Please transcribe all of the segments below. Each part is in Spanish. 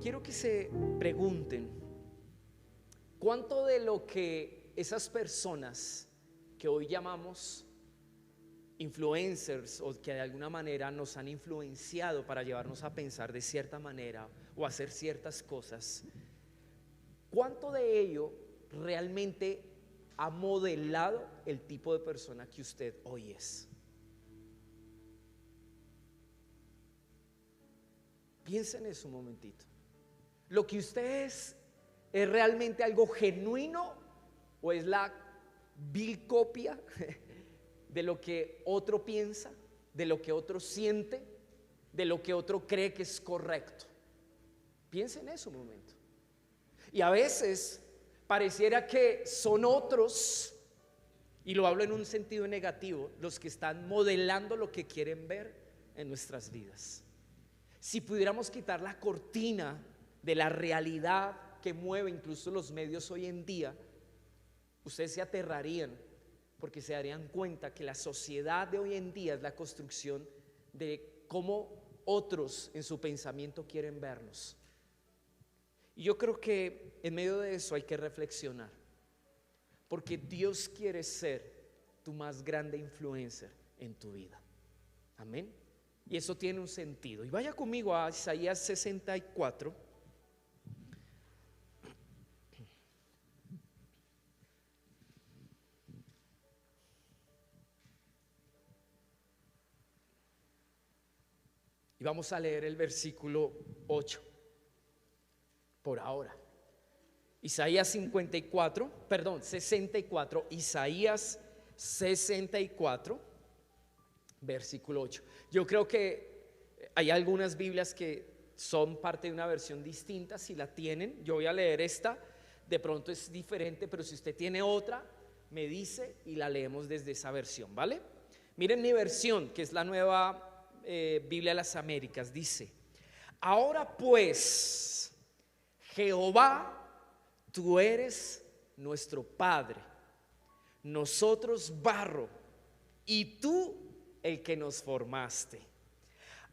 quiero que se pregunten, ¿cuánto de lo que esas personas que hoy llamamos influencers o que de alguna manera nos han influenciado para llevarnos a pensar de cierta manera o hacer ciertas cosas, cuánto de ello realmente ha modelado el tipo de persona que usted hoy es? Piensen en eso un momentito. ¿Lo que usted es realmente algo genuino o es la vil copia de lo que otro piensa, de lo que otro siente, de lo que otro cree que es correcto? Piensen en eso un momento. Y a veces pareciera que son otros, y lo hablo en un sentido negativo, los que están modelando lo que quieren ver en nuestras vidas. Si pudiéramos quitar la cortina de la realidad que mueve incluso los medios hoy en día, ustedes se aterrarían porque se darían cuenta que la sociedad de hoy en día es la construcción de cómo otros en su pensamiento quieren vernos. Y yo creo que en medio de eso hay que reflexionar, porque Dios quiere ser tu más grande influencer en tu vida. Amén. Y eso tiene un sentido. Y vaya conmigo a Isaías 64. Y vamos a leer el versículo 8. Por ahora. Isaías 64, Isaías 64, versículo 8. Yo creo que hay algunas Biblias que son parte de una versión distinta. Si la tienen, yo voy a leer esta. De pronto es diferente, pero si usted tiene otra, me dice y la leemos desde esa versión, ¿vale? Miren mi versión, que es la nueva Biblia de las Américas. Dice: ahora pues, Jehová, tú eres nuestro Padre, nosotros barro, y tú el que nos formaste.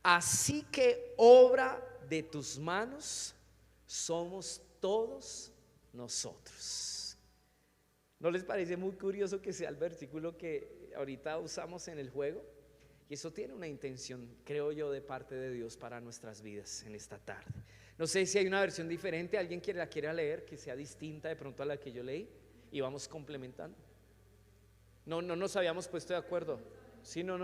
Así que obra de tus manos somos todos nosotros. ¿No les parece muy curioso que sea el versículo que ahorita usamos en el juego? Y eso tiene una intención, creo yo, de parte de Dios para nuestras vidas en esta tarde. No sé si hay una versión diferente, alguien que la quiera leer, que sea distinta de pronto a la que yo leí, y vamos complementando. No nos habíamos puesto de acuerdo. Sí, no.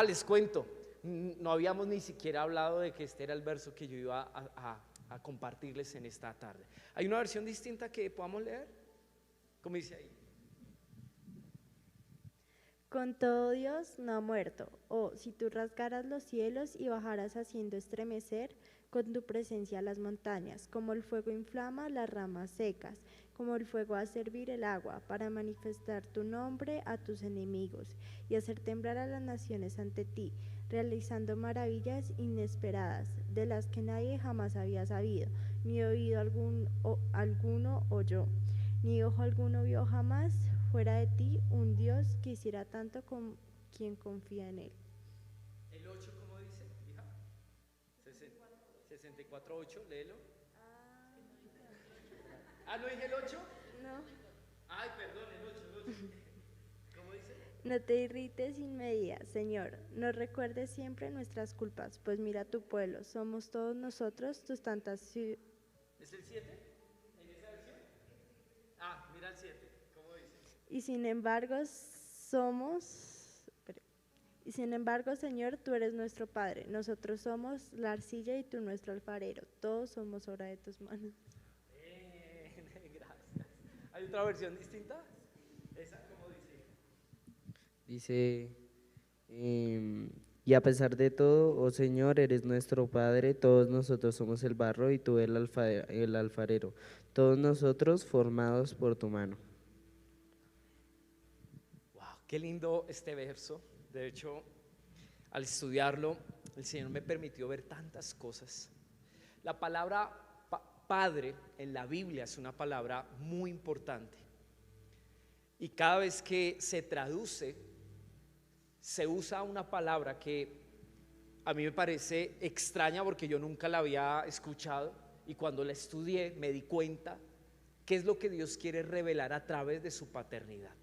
Les cuento, no habíamos ni siquiera hablado de que este era el verso que yo iba a compartirles en esta tarde. ¿Hay una versión distinta que podamos leer? ¿Cómo dice ahí? Con todo Dios no ha muerto. Oh, si tú rasgaras los cielos y bajaras haciendo estremecer con tu presencia las montañas, como el fuego inflama las ramas secas, como el fuego hace hervir el agua, para manifestar tu nombre a tus enemigos y hacer temblar a las naciones ante ti, realizando maravillas inesperadas, de las que nadie jamás había sabido, ni oído alguno oyó, ni ojo alguno vio jamás, fuera de ti un Dios que hiciera tanto con quien confía en él. ¿El 8 cómo dice, hija? 64:8, léelo. ¿No dije el 8? No. Ay, perdón, el 8. ¿Cómo dice? No te irrites sin medida, Señor, no recuerdes siempre nuestras culpas, pues mira tu pueblo, somos todos nosotros tus tantas ¿Es el 7? ¿En esa versión? Mira el 7, ¿cómo dice? y sin embargo, Señor, tú eres nuestro Padre, nosotros somos la arcilla y tú nuestro alfarero, todos somos obra de tus manos. Gracias. ¿Hay otra versión distinta? ¿Esa cómo dice? Dice, y a pesar de todo, oh Señor, eres nuestro Padre, todos nosotros somos el barro y tú el alfarero, todos nosotros formados por tu mano. Wow, qué lindo este verso. De hecho, al estudiarlo, el Señor me permitió ver tantas cosas. La palabra Padre en la Biblia es una palabra muy importante. Y cada vez que se traduce, se usa una palabra que a mí me parece extraña porque yo nunca la había escuchado, y cuando la estudié me di cuenta qué es lo que Dios quiere revelar a través de su paternidad.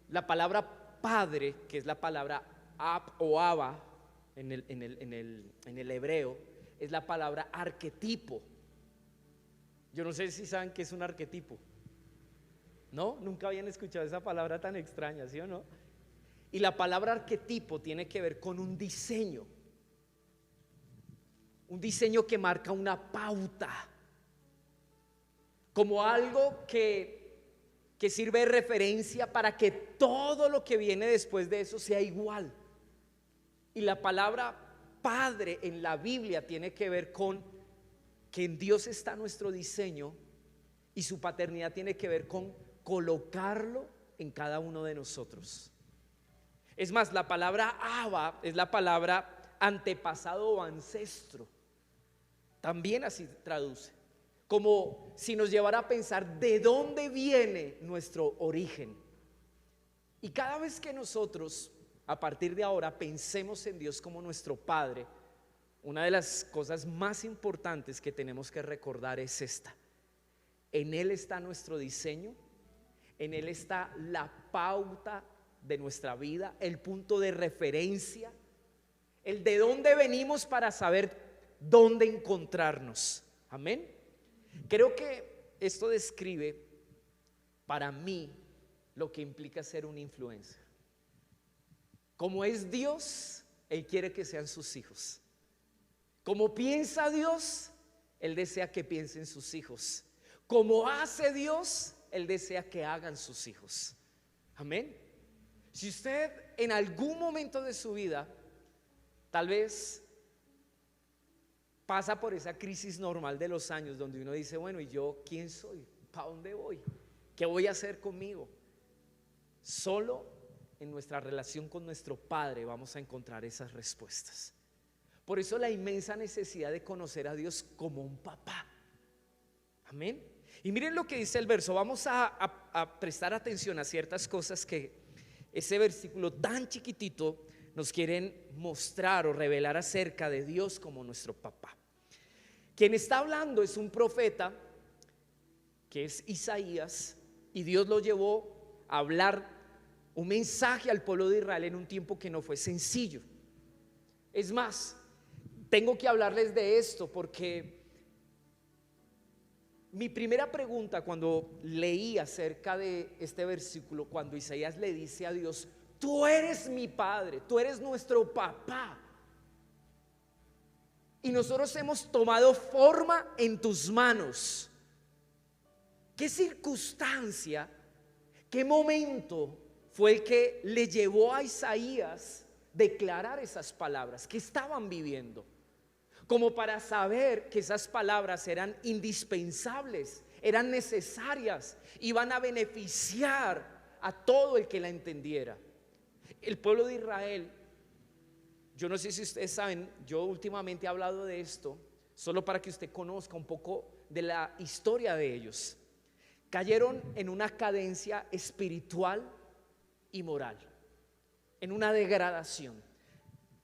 La palabra padre, que es la palabra ab o aba en el hebreo, es la palabra arquetipo. Yo no sé si saben qué es un arquetipo. ¿No? Nunca habían escuchado esa palabra tan extraña, ¿sí o no? Y la palabra arquetipo tiene que ver con un diseño que marca una pauta, como algo que sirve de referencia para que todo lo que viene después de eso sea igual. Y la palabra padre en la Biblia tiene que ver con que en Dios está nuestro diseño, y su paternidad tiene que ver con colocarlo en cada uno de nosotros. Es más, la palabra Abba es la palabra antepasado o ancestro. También así traduce, como si nos llevara a pensar de dónde viene nuestro origen. Y cada vez que nosotros, a partir de ahora, pensemos en Dios como nuestro Padre, una de las cosas más importantes que tenemos que recordar es esta: en Él está nuestro diseño, en Él está la pauta de nuestra vida, el punto de referencia, el de dónde venimos para saber dónde encontrarnos. Amén. Creo que esto describe para mí lo que implica ser un influencer. Como es Dios, Él quiere que sean sus hijos. Como piensa Dios, Él desea que piensen sus hijos. Como hace Dios, Él desea que hagan sus hijos. Amén. Si usted en algún momento de su vida tal vez pasa por esa crisis normal de los años, donde uno dice, bueno, ¿y yo quién soy? ¿Para dónde voy? ¿Qué voy a hacer conmigo? Solo en nuestra relación con nuestro Padre vamos a encontrar esas respuestas. Por eso la inmensa necesidad de conocer a Dios como un papá. Amén. Y miren lo que dice el verso. Vamos a prestar atención a ciertas cosas que ese versículo tan chiquitito nos quieren mostrar o revelar acerca de Dios como nuestro papá. Quien está hablando es un profeta, que es Isaías, y Dios lo llevó a hablar un mensaje al pueblo de Israel en un tiempo que no fue sencillo. Es más, tengo que hablarles de esto porque mi primera pregunta cuando leí acerca de este versículo, cuando Isaías le dice a Dios, tú eres mi padre, tú eres nuestro papá, y nosotros hemos tomado forma en tus manos. ¿Qué circunstancia, qué momento fue el que le llevó a Isaías declarar esas palabras que estaban viviendo? Como para saber que esas palabras eran indispensables, eran necesarias, iban a beneficiar a todo el que la entendiera. El pueblo de Israel, yo no sé si ustedes saben, yo últimamente he hablado de esto solo para que usted conozca un poco de la historia de ellos. Cayeron en una cadencia espiritual y moral, en una degradación.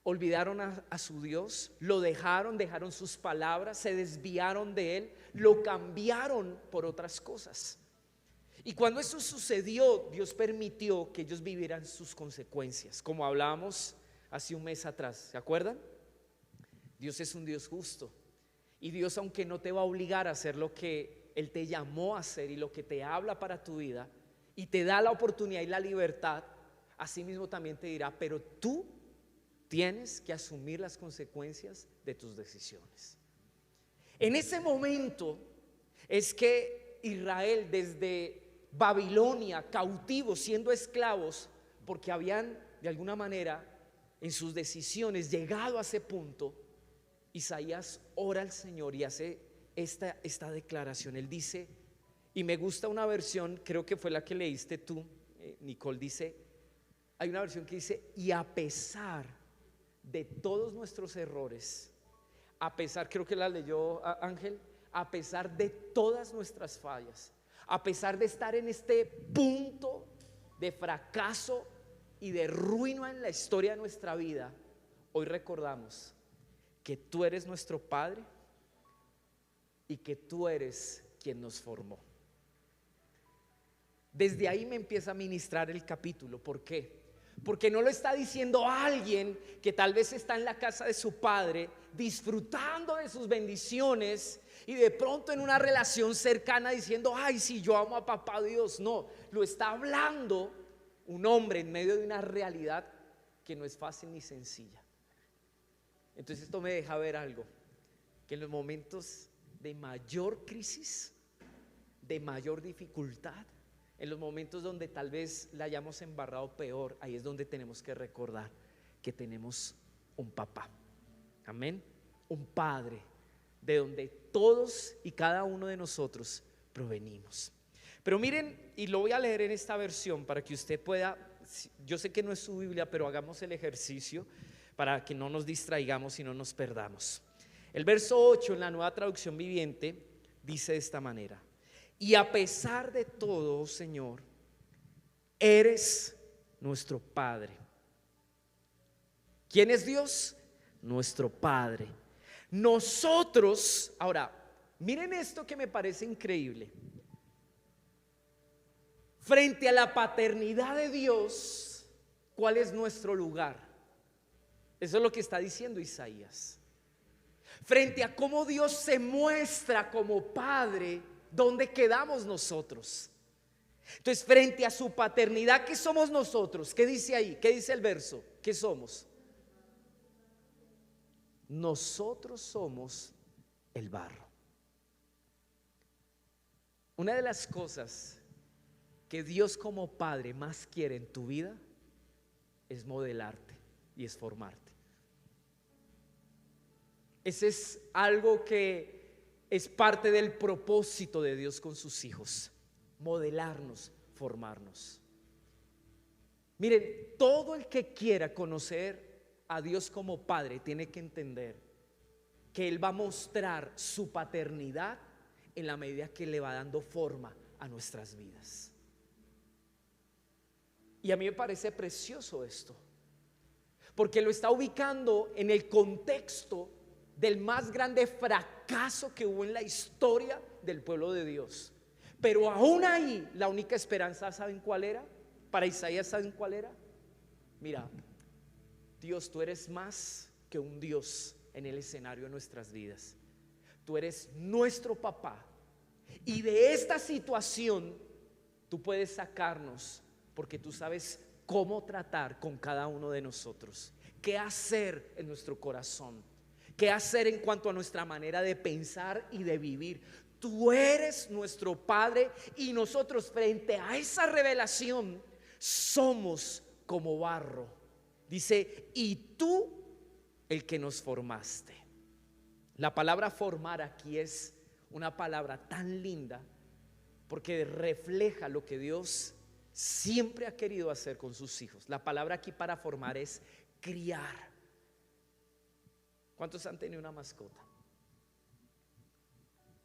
Olvidaron a su Dios, lo dejaron sus palabras, se desviaron de Él, lo cambiaron por otras cosas. Y cuando eso sucedió, Dios permitió que ellos vivieran sus consecuencias, como hablábamos hace un mes atrás, ¿se acuerdan? Dios es un Dios justo, y Dios, aunque no te va a obligar a hacer lo que Él te llamó a hacer y lo que te habla para tu vida, y te da la oportunidad y la libertad, asimismo también te dirá, pero tú tienes que asumir las consecuencias de tus decisiones. En ese momento es que Israel, desde Babilonia, cautivos, siendo esclavos, porque habían de alguna manera en sus decisiones llegado a ese punto, Isaías ora al Señor y hace esta declaración. Él dice, y me gusta una versión, creo que fue la que leíste tú, Nicole, dice, hay una versión que dice, y a pesar de todos nuestros errores, a pesar, creo que la leyó Ángel, a pesar de todas nuestras fallas, a pesar de estar en este punto de fracaso y de ruina en la historia de nuestra vida, hoy recordamos que tú eres nuestro Padre y que tú eres quien nos formó. Desde ahí me empieza a ministrar el capítulo. ¿Por qué? Porque no lo está diciendo alguien que tal vez está en la casa de su padre, disfrutando de sus bendiciones y de pronto en una relación cercana diciendo: ay, sí, yo amo a papá Dios. No, lo está hablando un hombre en medio de una realidad que no es fácil ni sencilla. Entonces esto me deja ver algo, que en los momentos de mayor crisis, de mayor dificultad, en los momentos donde tal vez la hayamos embarrado peor, ahí es donde tenemos que recordar que tenemos un papá. Amén. Un padre de donde todos y cada uno de nosotros provenimos. Pero miren, y lo voy a leer en esta versión para que usted pueda, yo sé que no es su Biblia, pero hagamos el ejercicio para que no nos distraigamos y no nos perdamos. El verso 8 en la Nueva Traducción Viviente dice de esta manera: y a pesar de todo, oh Señor, eres nuestro Padre. ¿Quién es Dios? Nuestro Padre. Nosotros, ahora, miren esto que me parece increíble. Frente a la paternidad de Dios, ¿cuál es nuestro lugar? Eso es lo que está diciendo Isaías. Frente a cómo Dios se muestra como Padre, ¿dónde quedamos nosotros? Entonces, frente a su paternidad, ¿qué somos nosotros? ¿Qué dice ahí? ¿Qué dice el verso? ¿Qué somos? Nosotros somos el barro. Una de las cosas que Dios como Padre más quiere en tu vida es modelarte y es formarte. Ese es algo que es parte del propósito de Dios con sus hijos: modelarnos, formarnos. Miren, todo el que quiera conocer a Dios como Padre tiene que entender que Él va a mostrar su paternidad en la medida que le va dando forma a nuestras vidas. Y a mí me parece precioso esto, porque lo está ubicando en el contexto del más grande fracaso que hubo en la historia del pueblo de Dios. Pero aún ahí, la única esperanza, ¿saben cuál era? Para Isaías, ¿saben cuál era? Mira, Dios, tú eres más que un Dios en el escenario de nuestras vidas. Tú eres nuestro papá, y de esta situación tú puedes sacarnos, porque tú sabes cómo tratar con cada uno de nosotros, qué hacer en nuestro corazón, qué hacer en cuanto a nuestra manera de pensar y de vivir. Tú eres nuestro Padre, y nosotros frente a esa revelación somos como barro. Dice: y tú el que nos formaste. La palabra formar aquí es una palabra tan linda, porque refleja lo que Dios siempre ha querido hacer con sus hijos. La palabra aquí para formar es criar. ¿Cuántos han tenido una mascota?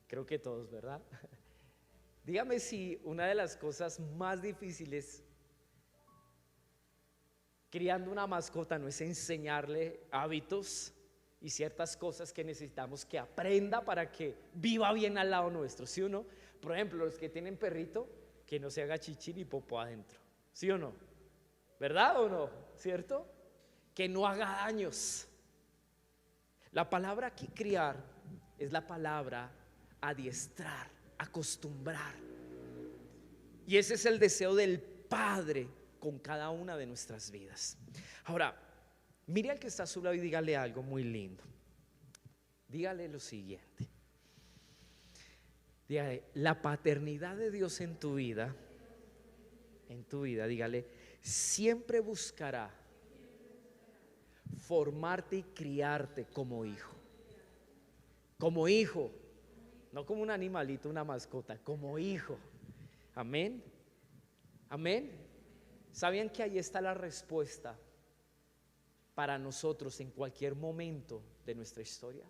Creo que todos, ¿verdad? Dígame si una de las cosas más difíciles criando una mascota no es enseñarle hábitos y ciertas cosas que necesitamos que aprenda para que viva bien al lado nuestro, ¿sí o no? Por ejemplo, los que tienen perrito, que no se haga chichi ni popó adentro, ¿sí o no? ¿Verdad o no? ¿Cierto? Que no haga daños. La palabra aquí criar es la palabra adiestrar, acostumbrar. Y ese es el deseo del Padre con cada una de nuestras vidas. Ahora, mire al que está a su lado y dígale algo muy lindo. Dígale lo siguiente: dígale, la paternidad de Dios en tu vida, dígale, siempre buscará formarte y criarte como hijo. Como hijo, no como un animalito, una mascota, como hijo. Amén. Amén. ¿Sabían que ahí está la respuesta para nosotros en cualquier momento de nuestra historia?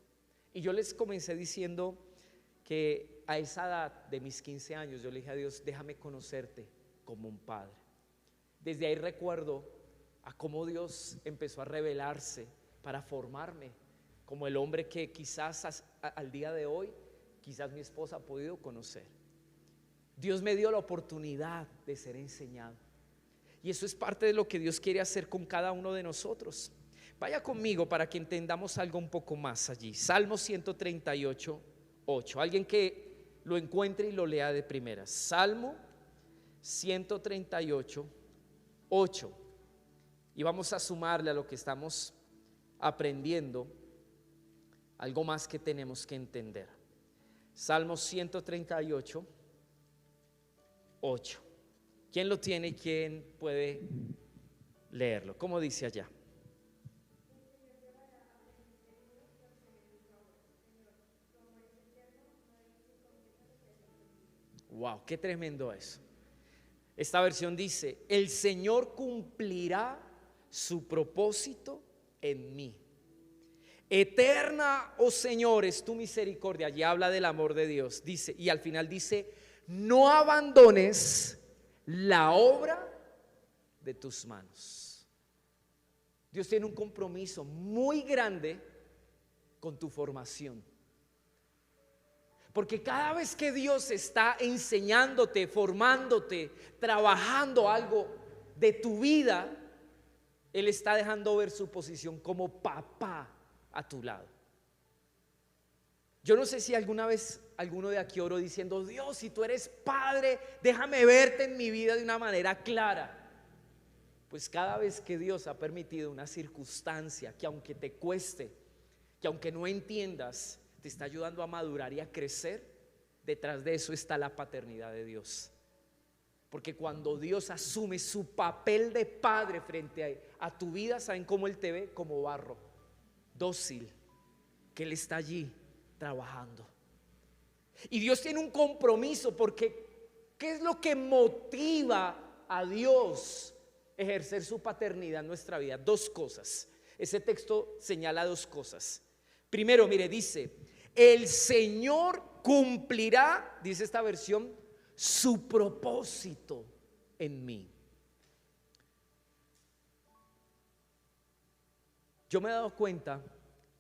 Y yo les comencé diciendo que a esa edad de mis 15 años yo le dije a Dios: déjame conocerte como un padre. Desde ahí recuerdo a cómo Dios empezó a revelarse para formarme como el hombre que quizás al día de hoy, quizás mi esposa ha podido conocer. Dios me dio la oportunidad de ser enseñado. Y eso es parte de lo que Dios quiere hacer con cada uno de nosotros. Vaya conmigo para que entendamos algo un poco más allí. Salmo 138, 8. Alguien que lo encuentre y lo lea de primeras. Salmo 138, 8. Y vamos a sumarle a lo que estamos aprendiendo algo más que tenemos que entender. Salmo 138, 8. ¿Quién lo tiene y quién puede leerlo? ¿Cómo dice allá? Wow, qué tremendo eso. Esta versión dice: el Señor cumplirá su propósito en mí. Eterna, oh Señor, es tu misericordia. Allí habla del amor de Dios. Dice, y al final dice: no abandones la obra de tus manos. Dios tiene un compromiso muy grande con tu formación. Porque cada vez que Dios está enseñándote, formándote, trabajando algo de tu vida, Él está dejando ver su posición como papá a tu lado. Yo no sé si alguna vez alguno de aquí oró diciendo: Dios, si tú eres padre, déjame verte en mi vida de una manera clara. Pues cada vez que Dios ha permitido una circunstancia que, aunque te cueste, que aunque no entiendas, te está ayudando a madurar y a crecer, detrás de eso está la paternidad de Dios. Porque cuando Dios asume su papel de padre frente a tu vida, ¿saben cómo Él te ve? Como barro, dócil, que Él está allí trabajando. Y Dios tiene un compromiso, porque ¿qué es lo que motiva a Dios ejercer su paternidad en nuestra vida? Dos cosas. Ese texto señala dos cosas. Primero, mire, dice: el Señor cumplirá, dice esta versión, su propósito en mí. Yo me he dado cuenta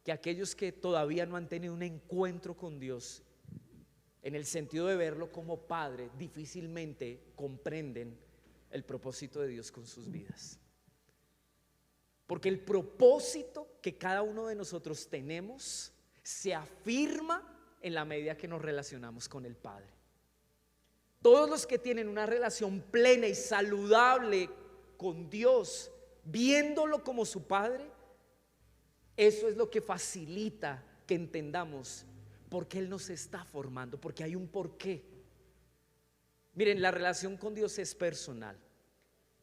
que aquellos que todavía no han tenido un encuentro con Dios, en el sentido de verlo como Padre, difícilmente comprenden el propósito de Dios con sus vidas. Porque el propósito que cada uno de nosotros tenemos se afirma en la medida que nos relacionamos con el Padre. Todos los que tienen una relación plena y saludable con Dios, viéndolo como su Padre, eso es lo que facilita que entendamos por qué Él nos está formando, porque hay un porqué. Miren, la relación con Dios es personal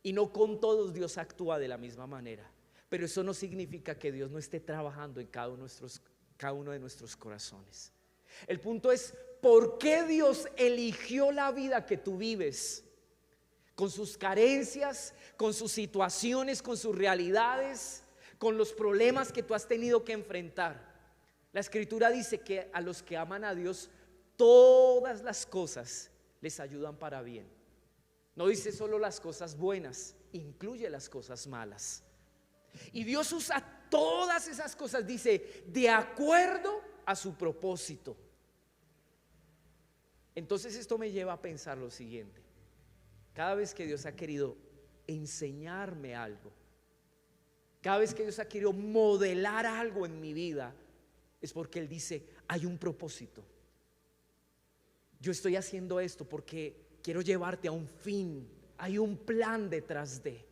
y no con todos Dios actúa de la misma manera, pero eso no significa que Dios no esté trabajando en cada uno de nuestros corazones. El punto es: ¿por qué Dios eligió la vida que tú vives? Con sus carencias, con sus situaciones, con sus realidades, con los problemas que tú has tenido que enfrentar. La Escritura dice que a los que aman a Dios, todas las cosas les ayudan para bien. No dice solo las cosas buenas, incluye las cosas malas. Y Dios usa todas esas cosas, dice, de acuerdo a su propósito. Entonces esto me lleva a pensar lo siguiente: cada vez que Dios ha querido enseñarme algo, cada vez que Dios ha querido modelar algo en mi vida, es porque Él dice: hay un propósito. Yo estoy haciendo esto porque quiero llevarte a un fin, hay un plan detrás de.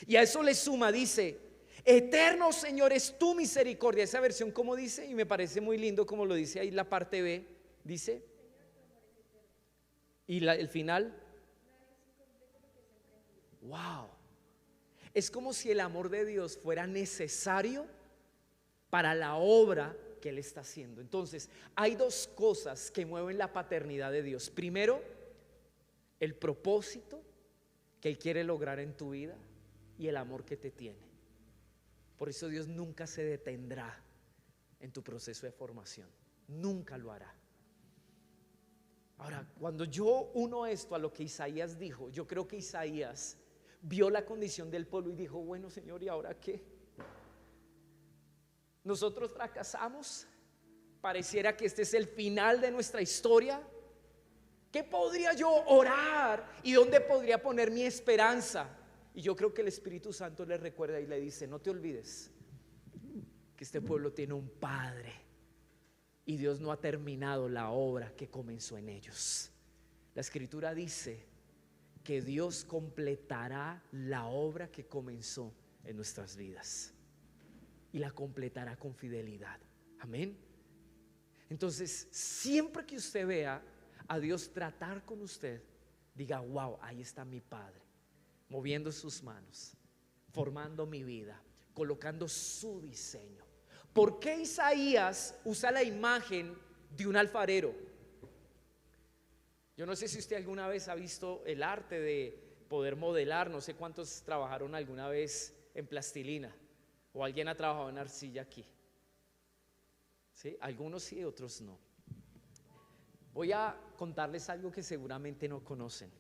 Y a eso le suma, dice: eterno Señor es tu misericordia. Esa versión, como dice, y me parece muy lindo como lo dice ahí la parte B, dice, y el final, wow, es como si el amor de Dios fuera necesario para la obra que Él está haciendo. Entonces, hay dos cosas que mueven la paternidad de Dios. Primero, el propósito que Él quiere lograr en tu vida y el amor que te tiene. Por eso Dios nunca se detendrá en tu proceso de formación, nunca lo hará. Ahora, cuando yo uno esto a lo que Isaías dijo, yo creo que Isaías vio la condición del pueblo y dijo: bueno, Señor, ¿y ahora qué? nosotros fracasamos, pareciera que este es el final de nuestra historia. ¿Qué podría yo orar y dónde podría poner mi esperanza? Y yo creo que el Espíritu Santo le recuerda y le dice: no te olvides que este pueblo tiene un Padre y Dios no ha terminado la obra que comenzó en ellos. La Escritura dice que Dios completará la obra que comenzó en nuestras vidas y la completará con fidelidad. Amén. Entonces, siempre que usted vea a Dios tratar con usted, diga: wow, ahí está mi Padre, moviendo sus manos, formando mi vida, colocando su diseño. ¿Por qué Isaías usa la imagen de un alfarero? Yo no sé si usted alguna vez ha visto el arte de poder modelar. No sé cuántos trabajaron alguna vez en plastilina o alguien ha trabajado en arcilla aquí. ¿Sí? Algunos sí, otros no. Voy a contarles algo que seguramente no conocen.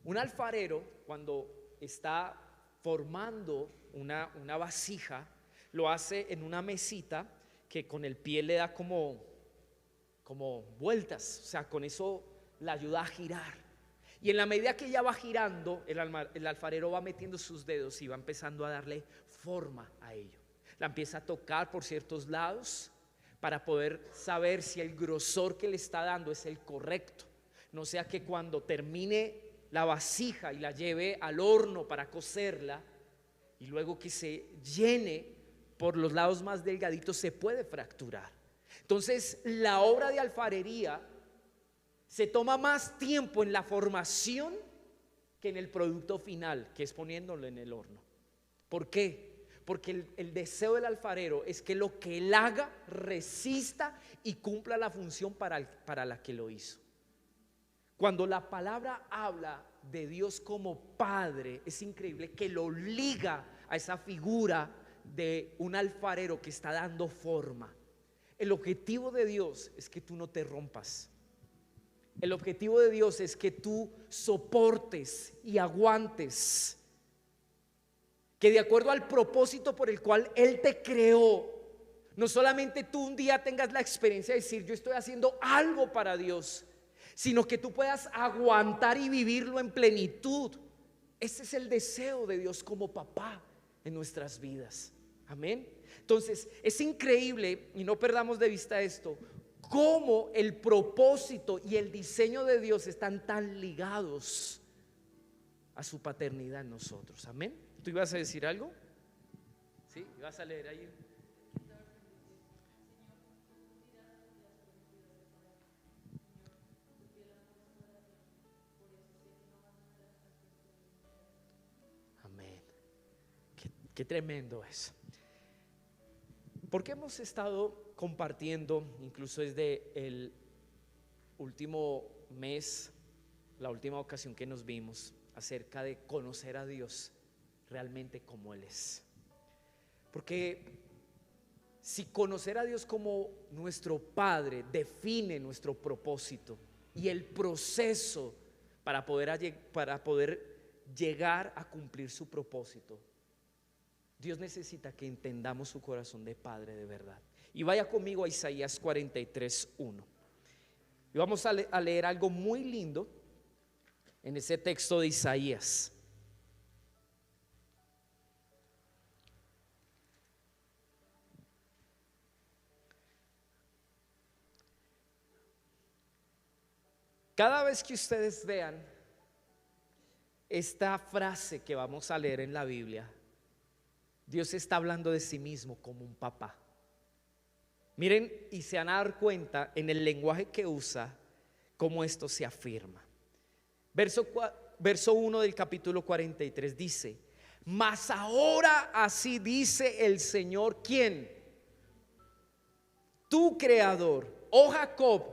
Un alfarero, cuando está formando una vasija, lo hace en una mesita que con el pie le da como vueltas, o sea, con eso la ayuda a girar. Y en la medida que ella va girando, el alfarero va metiendo sus dedos y va empezando a darle forma a ello. La empieza a tocar por ciertos lados para poder saber si el grosor que le está dando es el correcto. No sea que cuando termine la vasija y la lleve al horno para cocerla, y luego que se llene por los lados más delgaditos, se puede fracturar. Entonces, la obra de alfarería se toma más tiempo en la formación que en el producto final, que es poniéndolo en el horno. ¿Por qué? Porque el deseo del alfarero es que lo que él haga resista y cumpla la función para la que lo hizo. Cuando la palabra habla de Dios como Padre, es increíble que lo liga a esa figura de un alfarero que está dando forma. El objetivo de Dios es que tú no te rompas. El objetivo de Dios es que tú soportes y aguantes, que de acuerdo al propósito por el cual Él te creó, no solamente tú un día tengas la experiencia de decir: yo estoy haciendo algo para Dios, sino que tú puedas aguantar y vivirlo en plenitud. Ese es el deseo de Dios como papá en nuestras vidas. Amén. Entonces es increíble, y no perdamos de vista esto, cómo el propósito y el diseño de Dios están tan ligados a su paternidad en nosotros. Amén. ¿Tú ibas a decir algo? ¿Sí? ¿Ibas a leer ahí? Amén. Qué tremendo es. Porque hemos estado compartiendo, incluso desde el último mes, la última ocasión que nos vimos, acerca de conocer a Dios realmente como Él es. Porque si conocer a Dios como nuestro Padre define nuestro propósito y el proceso para poder llegar a cumplir su propósito, Dios necesita que entendamos su corazón de Padre de verdad. Y vaya conmigo a Isaías 43:1. Y vamos a leer algo muy lindo en ese texto de Isaías. Cada vez que ustedes vean esta frase que vamos a leer en la Biblia, Dios está hablando de sí mismo como un papá. Miren, y se van a dar cuenta en el lenguaje que usa cómo esto se afirma. Verso 1 del capítulo 43 dice: mas ahora así dice el Señor, ¿quién? Tu creador, oh Jacob,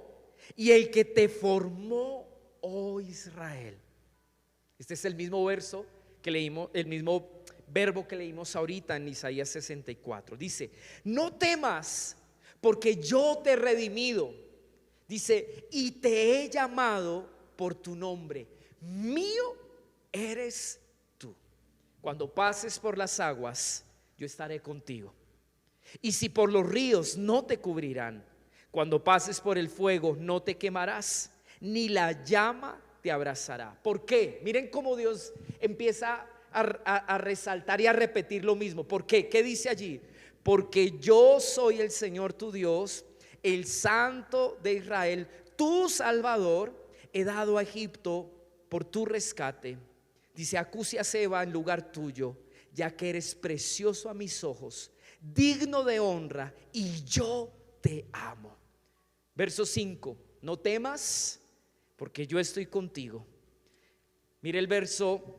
y el que te formó, oh Israel. Este es el mismo verso que leímos, el mismo verbo que leímos ahorita en Isaías 64. Dice: no temas, porque yo te he redimido. Dice: y te he llamado por tu nombre. Mío eres tú. Cuando pases por las aguas, yo estaré contigo. Y si por los ríos, no te cubrirán. Cuando pases por el fuego, no te quemarás, ni la llama te abrazará. ¿Por qué? Miren cómo Dios empieza a resaltar y a repetir lo mismo. ¿Por qué? ¿Qué dice allí? Porque yo soy el Señor tu Dios, el Santo de Israel, tu Salvador. He dado a Egipto por tu rescate. Dice: acuse a Seba en lugar tuyo, ya que eres precioso a mis ojos, digno de honra, y yo te amo. Verso 5: no temas, porque yo estoy contigo. Mire el verso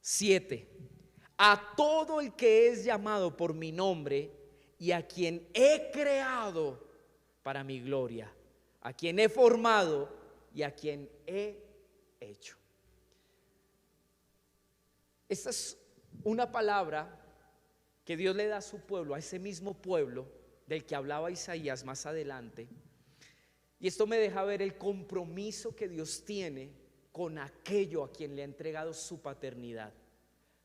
7: a todo el que es llamado por mi nombre y a quien he creado para mi gloria, a quien he formado y a quien he hecho. Esta es una palabra que Dios le da a su pueblo, a ese mismo pueblo del que hablaba Isaías más adelante. Y esto me deja ver el compromiso que Dios tiene con aquello a quien le ha entregado su paternidad,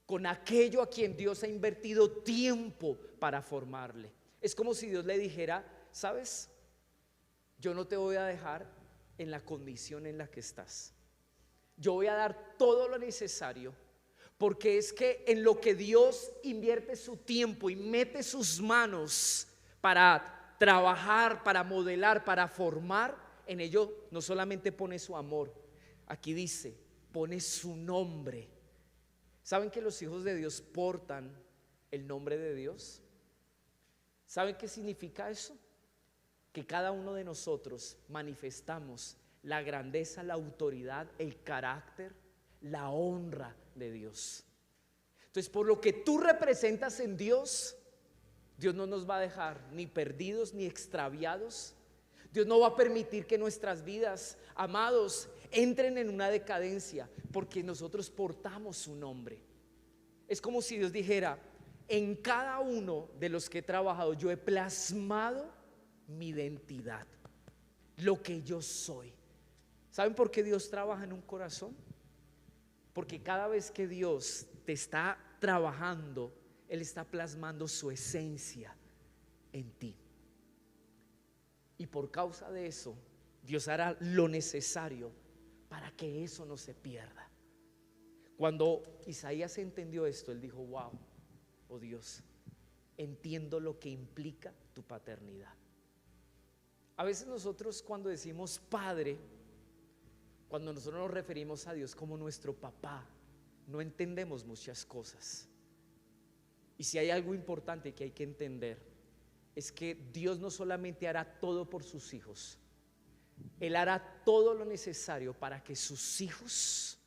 con aquello a quien Dios ha invertido tiempo para formarle. Es como si Dios le dijera: ¿sabes? Yo no te voy a dejar en la condición en la que estás. Yo voy a dar todo lo necesario, porque es que en lo que Dios invierte su tiempo y mete sus manos para trabajar, para modelar, para formar, en ello no solamente pone su amor, aquí dice, pone su nombre. ¿Saben que los hijos de Dios portan el nombre de Dios? ¿Saben qué significa eso? Que cada uno de nosotros manifestamos la grandeza, la autoridad, el carácter, la honra de Dios. Entonces, por lo que tú representas en Dios, Dios no nos va a dejar ni perdidos ni extraviados. Dios no va a permitir que nuestras vidas, amados, entren en una decadencia, porque nosotros portamos su nombre. Es como si Dios dijera: en cada uno de los que he trabajado yo he plasmado mi identidad, lo que yo soy. ¿Saben por qué Dios trabaja en un corazón? Porque cada vez que Dios te está trabajando, Él está plasmando su esencia en ti. Y por causa de eso, Dios hará lo necesario para que eso no se pierda. Cuando Isaías entendió esto, él dijo: wow, oh Dios, entiendo lo que implica tu paternidad. A veces nosotros, cuando decimos Padre, cuando nosotros nos referimos a Dios como nuestro papá, no entendemos muchas cosas. Y si hay algo importante que hay que entender, es que Dios no solamente hará todo por sus hijos, Él hará todo lo necesario para que sus hijos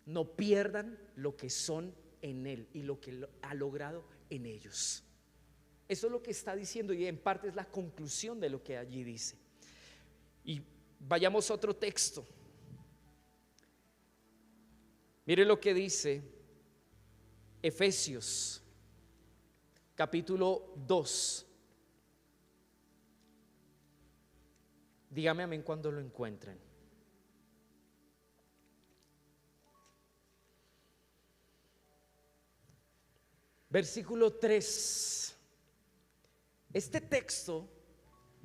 no pierdan lo que son en Él y lo que ha logrado en ellos. Eso es lo que está diciendo, y en parte es la conclusión de lo que allí dice. Y vayamos a otro texto. Mire lo que dice Efesios capítulo 2. Dígame amén cuando lo encuentren. Versículo 3. Este texto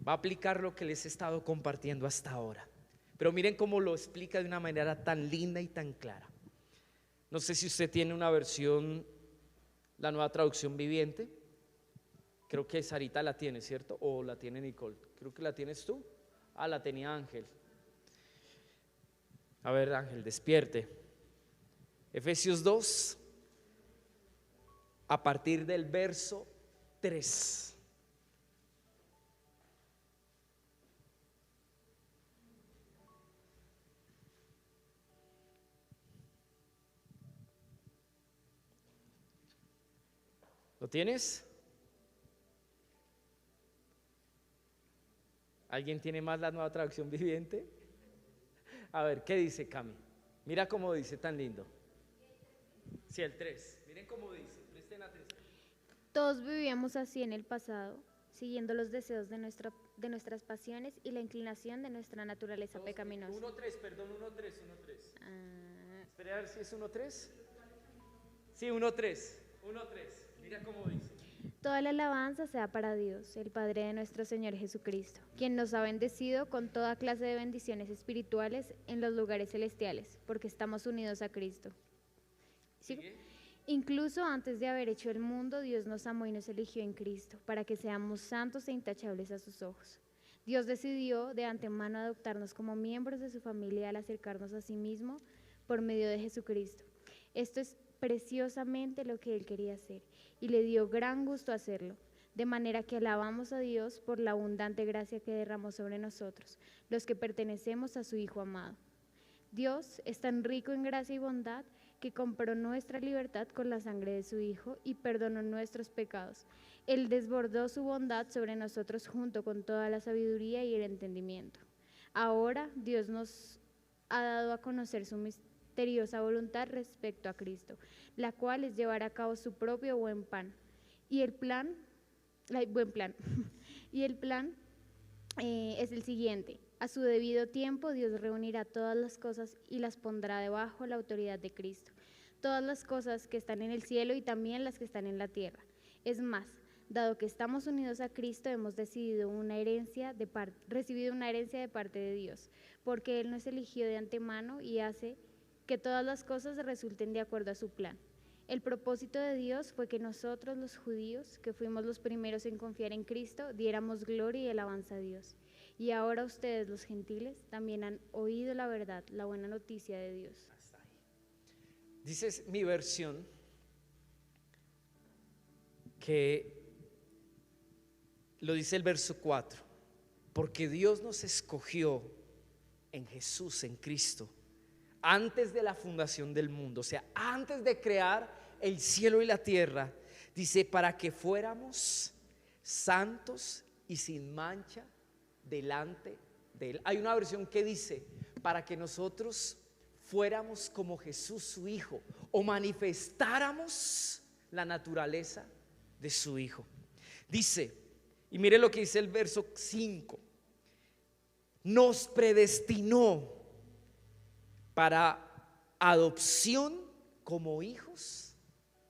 va a aplicar lo que les he estado compartiendo hasta ahora, pero miren cómo lo explica de una manera tan linda y tan clara. No sé si usted tiene una versión, la Nueva Traducción Viviente. Creo que Sarita la tiene, ¿cierto? O la tiene Nicole. Creo que la tienes tú. Ah, la tenía Ángel. A ver, Ángel, despierte. Efesios 2, a partir del verso 3. ¿Lo tienes? ¿Alguien tiene más la Nueva Traducción Viviente? A ver, ¿qué dice Cami? Mira cómo dice, tan lindo. Sí, el 3. Miren cómo dice, presten atención. Todos vivíamos así en el pasado, siguiendo los deseos de nuestras pasiones y la inclinación de nuestra naturaleza pecaminosa. 1-3, perdón, 1-3. Espera a ver si es 1-3. Sí, 1-3. Mira cómo dice. Toda la alabanza sea para Dios, el Padre de nuestro Señor Jesucristo, quien nos ha bendecido con toda clase de bendiciones espirituales en los lugares celestiales, porque estamos unidos a Cristo. ¿Sigo? Incluso antes de haber hecho el mundo, Dios nos amó y nos eligió en Cristo, para que seamos santos e intachables a sus ojos. Dios decidió de antemano adoptarnos como miembros de su familia al acercarnos a sí mismo por medio de Jesucristo. Esto es preciosamente lo que Él quería hacer, y le dio gran gusto hacerlo, de manera que alabamos a Dios por la abundante gracia que derramó sobre nosotros, los que pertenecemos a su Hijo amado. Dios es tan rico en gracia y bondad que compró nuestra libertad con la sangre de su Hijo y perdonó nuestros pecados. Él desbordó su bondad sobre nosotros junto con toda la sabiduría y el entendimiento. Ahora Dios nos ha dado a conocer su misteriosa voluntad respecto a Cristo, la cual es llevar a cabo su propio buen plan. Y el plan es el siguiente: a su debido tiempo Dios reunirá todas las cosas y las pondrá debajo la autoridad de Cristo, todas las cosas que están en el cielo y también las que están en la tierra. Es más, dado que estamos unidos a Cristo, hemos recibido una herencia de parte de Dios, porque Él nos eligió de antemano y hace que todas las cosas resulten de acuerdo a su plan. El propósito de Dios fue que nosotros, los judíos, que fuimos los primeros en confiar en Cristo, diéramos gloria y alabanza a Dios. Y ahora ustedes, los gentiles, también han oído la verdad, la buena noticia de Dios. Dice mi versión que lo dice el verso 4, porque Dios nos escogió en Jesús, en Cristo, antes de la fundación del mundo, o sea, antes de crear el cielo y la tierra, dice, para que fuéramos santos y sin mancha delante de Él. Hay una versión que dice, para que nosotros fuéramos como Jesús su Hijo, o manifestáramos la naturaleza de su Hijo. Dice, y mire lo que dice el verso 5, nos predestinó para adopción como hijos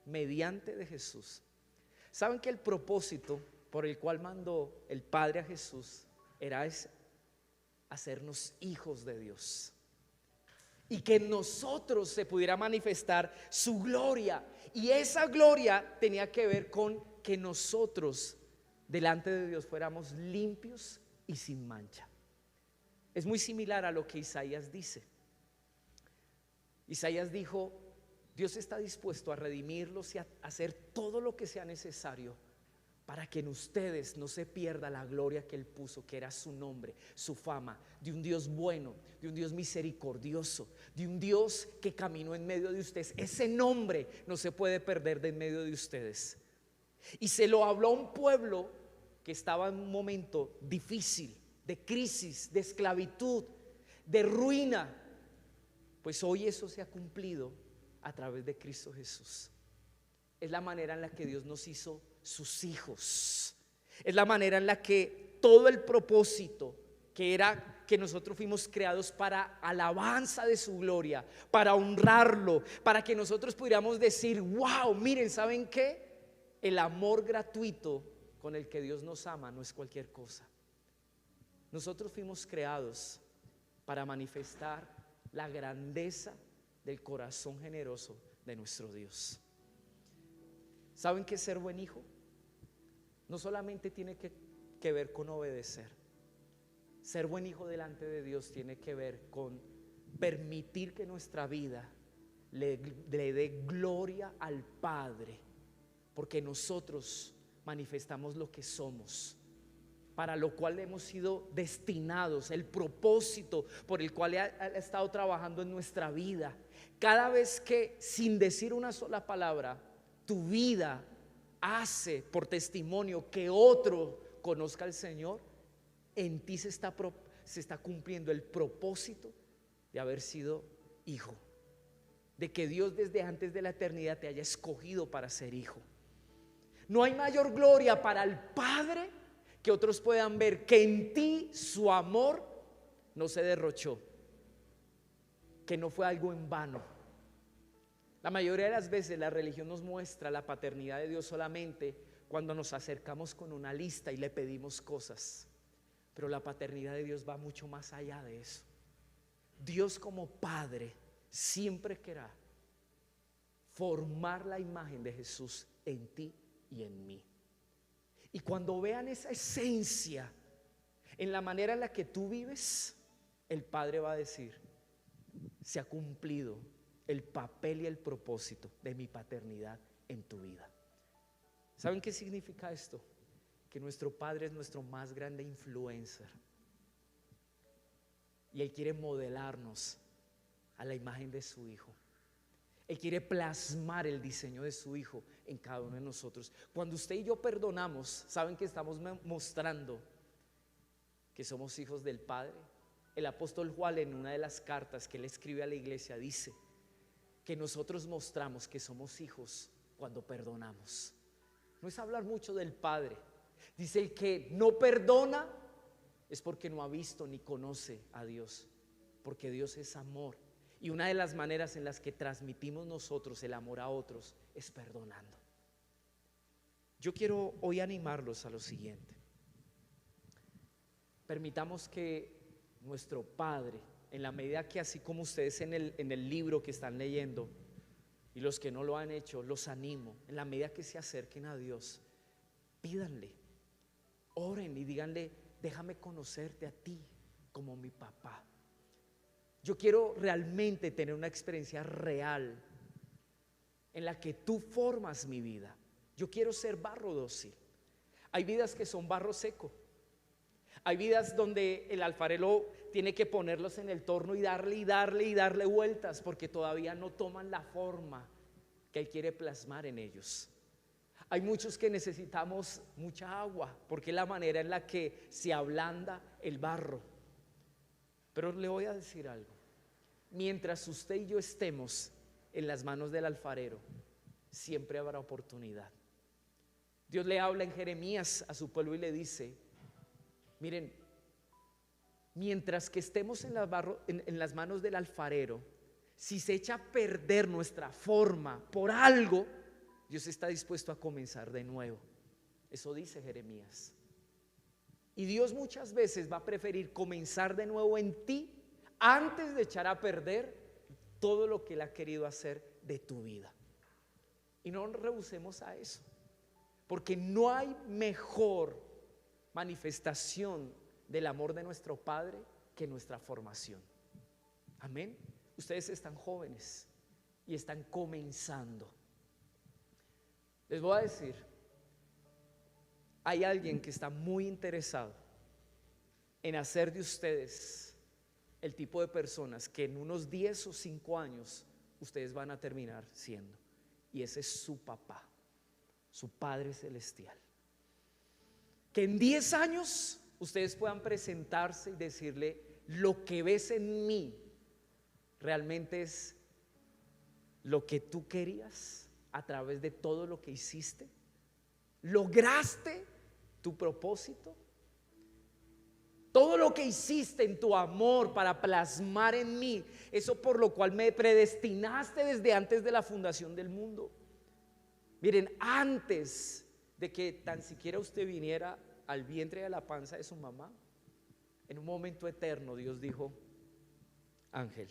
mediante de Jesús. ¿Saben que el propósito por el cual mandó el Padre a Jesús era hacernos hijos de Dios? Y que en nosotros se pudiera manifestar su gloria. Y esa gloria tenía que ver con que nosotros delante de Dios fuéramos limpios y sin mancha. Es muy similar a lo que Isaías dice. Isaías dijo, Dios está dispuesto a redimirlos y a hacer todo lo que sea necesario para que en ustedes no se pierda la gloria que Él puso, que era su nombre, su fama, de un Dios bueno, de un Dios misericordioso, de un Dios que caminó en medio de ustedes. Ese nombre no se puede perder de en medio de ustedes. Y se lo habló a un pueblo que estaba en un momento difícil, de crisis, de esclavitud, de ruina. Pues hoy eso se ha cumplido a través de Cristo Jesús. Es la manera en la que Dios nos hizo sus hijos. Es la manera en la que todo el propósito que era que nosotros fuimos creados para alabanza de su gloria, para honrarlo, para que nosotros pudiéramos decir, wow, miren, ¿saben qué? El amor gratuito con el que Dios nos ama no es cualquier cosa. Nosotros fuimos creados para manifestar la grandeza del corazón generoso de nuestro Dios. ¿Saben qué es ser buen hijo? No solamente tiene que ver con obedecer. Ser buen hijo delante de Dios tiene que ver con permitir que nuestra vida le dé gloria al Padre, porque nosotros manifestamos lo que somos, para lo cual hemos sido destinados, el propósito por el cual ha estado trabajando en nuestra vida. Cada vez que, sin decir una sola palabra, tu vida hace por testimonio que otro conozca al Señor, en ti se está cumpliendo el propósito de haber sido hijo, de que Dios desde antes de la eternidad te haya escogido para ser hijo. No hay mayor gloria para el Padre que otros puedan ver que en ti su amor no se derrochó, que no fue algo en vano. La mayoría de las veces la religión nos muestra la paternidad de Dios solamente cuando nos acercamos con una lista y le pedimos cosas, pero la paternidad de Dios va mucho más allá de eso. Dios como Padre siempre querrá formar la imagen de Jesús en ti y en mí. Y cuando vean esa esencia en la manera en la que tú vives, el Padre va a decir: se ha cumplido el papel y el propósito de mi paternidad en tu vida. ¿Saben qué significa esto? Que nuestro Padre es nuestro más grande influencer y Él quiere modelarnos a la imagen de su Hijo. Él quiere plasmar el diseño de su Hijo en cada uno de nosotros. Cuando usted y yo perdonamos, ¿saben que estamos mostrando que somos hijos del Padre? El apóstol Juan, en una de las cartas que él escribe a la iglesia, dice que nosotros mostramos que somos hijos cuando perdonamos. No es hablar mucho del Padre. Dice: el que no perdona es porque no ha visto ni conoce a Dios, porque Dios es amor. Y una de las maneras en las que transmitimos nosotros el amor a otros es perdonando. Yo quiero hoy animarlos a lo siguiente: permitamos que nuestro Padre, en la medida que, así como ustedes en el libro que están leyendo, y los que no lo han hecho, los animo, en la medida que se acerquen a Dios, pídanle, oren y díganle: déjame conocerte a ti como mi papá. Yo quiero realmente tener una experiencia real en la que tú formas mi vida. Yo quiero ser barro dócil. Hay vidas que son barro seco. Hay vidas donde el alfarero tiene que ponerlos en el torno y darle vueltas, porque todavía no toman la forma que Él quiere plasmar en ellos. Hay muchos que necesitamos mucha agua, porque es la manera en la que se ablanda el barro. Pero le voy a decir algo: mientras usted y yo estemos en las manos del alfarero, siempre habrá oportunidad. Dios le habla en Jeremías a su pueblo y le dice: miren, mientras que estemos en las manos del alfarero, si se echa a perder nuestra forma por algo, Dios está dispuesto a comenzar de nuevo. Eso dice Jeremías. Y Dios muchas veces va a preferir comenzar de nuevo en ti antes de echar a perder todo lo que Él ha querido hacer de tu vida. Y no nos rehusemos a eso, porque no hay mejor manifestación del amor de nuestro Padre que nuestra formación. Amén. Ustedes están jóvenes y están comenzando. Les voy a decir, hay alguien que está muy interesado en hacer de ustedes el tipo de personas que en unos 10 o 5 años ustedes van a terminar siendo, y ese es su papá, su Padre Celestial. Que en 10 años ustedes puedan presentarse y decirle: lo que ves en mí realmente es lo que tú querías a través de todo lo que hiciste. ¿Lograste tu propósito? Todo lo que hiciste en tu amor para plasmar en mí eso por lo cual me predestinaste desde antes de la fundación del mundo. Miren, antes de que tan siquiera usted viniera al vientre y a la panza de su mamá, en un momento eterno Dios dijo: Ángel,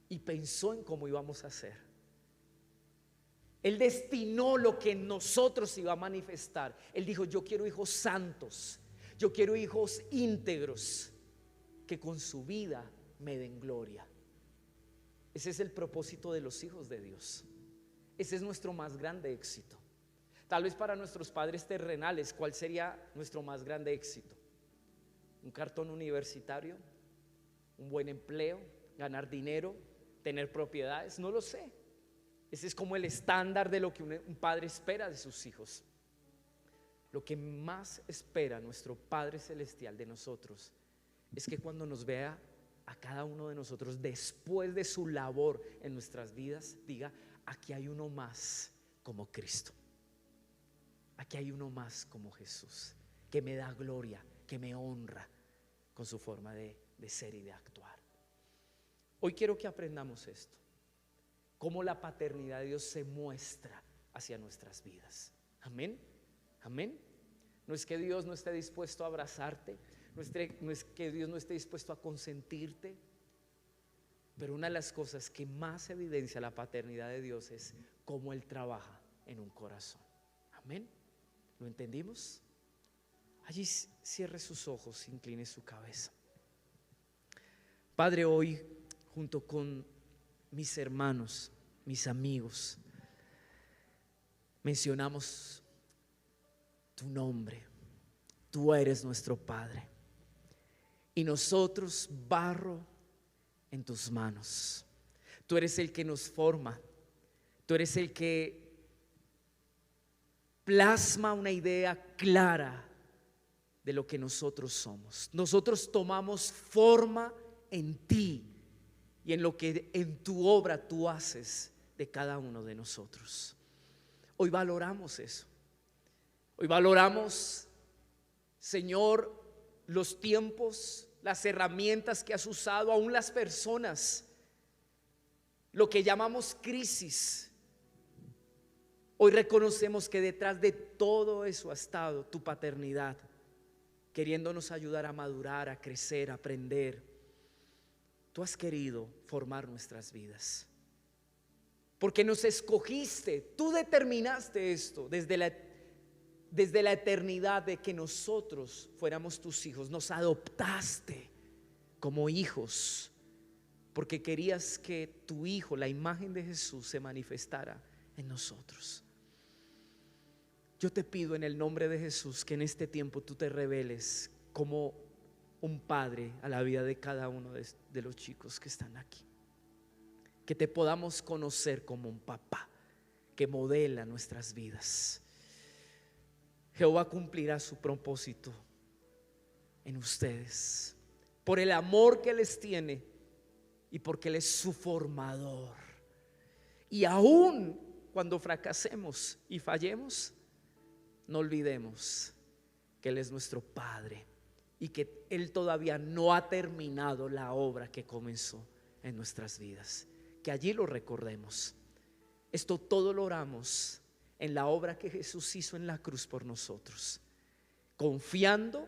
y pensó en cómo íbamos a hacer. Él destinó lo que en nosotros iba a manifestar. Él dijo: yo quiero hijos santos, yo quiero hijos íntegros, que con su vida me den gloria. Ese es el propósito de los hijos de Dios. Ese es nuestro más grande éxito. Tal vez para nuestros padres terrenales, ¿cuál sería nuestro más grande éxito? ¿Un cartón universitario? ¿Un buen empleo? ¿Ganar dinero? ¿Tener propiedades? No lo sé. Ese es como el estándar de lo que un padre espera de sus hijos. Lo que más espera nuestro Padre Celestial de nosotros es que cuando nos vea a cada uno de nosotros después de su labor en nuestras vidas, diga: aquí hay uno más como Cristo. Aquí hay uno más como Jesús, que me da gloria, que me honra con su forma de ser y de actuar. Hoy quiero que aprendamos esto: cómo la paternidad de Dios se muestra hacia nuestras vidas. Amén, amén. No es que Dios no esté dispuesto a abrazarte, no es que Dios no esté dispuesto a consentirte, pero una de las cosas que más evidencia la paternidad de Dios es cómo Él trabaja en un corazón. Amén. ¿Lo entendimos? Allí cierre sus ojos, incline su cabeza. Padre, hoy junto con mis hermanos, mis amigos, mencionamos tu nombre. Tú eres nuestro Padre y nosotros barro en tus manos. Tú eres el que nos forma. Tú eres el que plasma una idea clara de lo que nosotros somos. Nosotros tomamos forma en ti y en lo que en tu obra tú haces de cada uno de nosotros. Hoy valoramos eso. Hoy valoramos, Señor, los tiempos, las herramientas que has usado, aún las personas, lo que llamamos crisis. Hoy reconocemos que detrás de todo eso ha estado tu paternidad, queriéndonos ayudar a madurar, a crecer, a aprender. Tú has querido formar nuestras vidas, porque nos escogiste. Tú determinaste esto desde la eternidad, de que nosotros fuéramos tus hijos. Nos adoptaste como hijos, porque querías que tu Hijo, la imagen de Jesús, se manifestara en nosotros. Yo te pido en el nombre de Jesús que en este tiempo tú te reveles como un padre a la vida de cada uno de los chicos que están aquí. Que te podamos conocer como un papá que modela nuestras vidas. Jehová cumplirá su propósito en ustedes por el amor que les tiene y porque Él es su formador. Y aún cuando fracasemos y fallemos, no olvidemos que Él es nuestro Padre y que Él todavía no ha terminado la obra que comenzó en nuestras vidas. Que allí lo recordemos. Esto todo lo oramos en la obra que Jesús hizo en la cruz por nosotros, confiando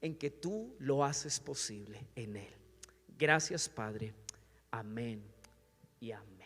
en que tú lo haces posible en Él. Gracias, Padre. Amén y amén.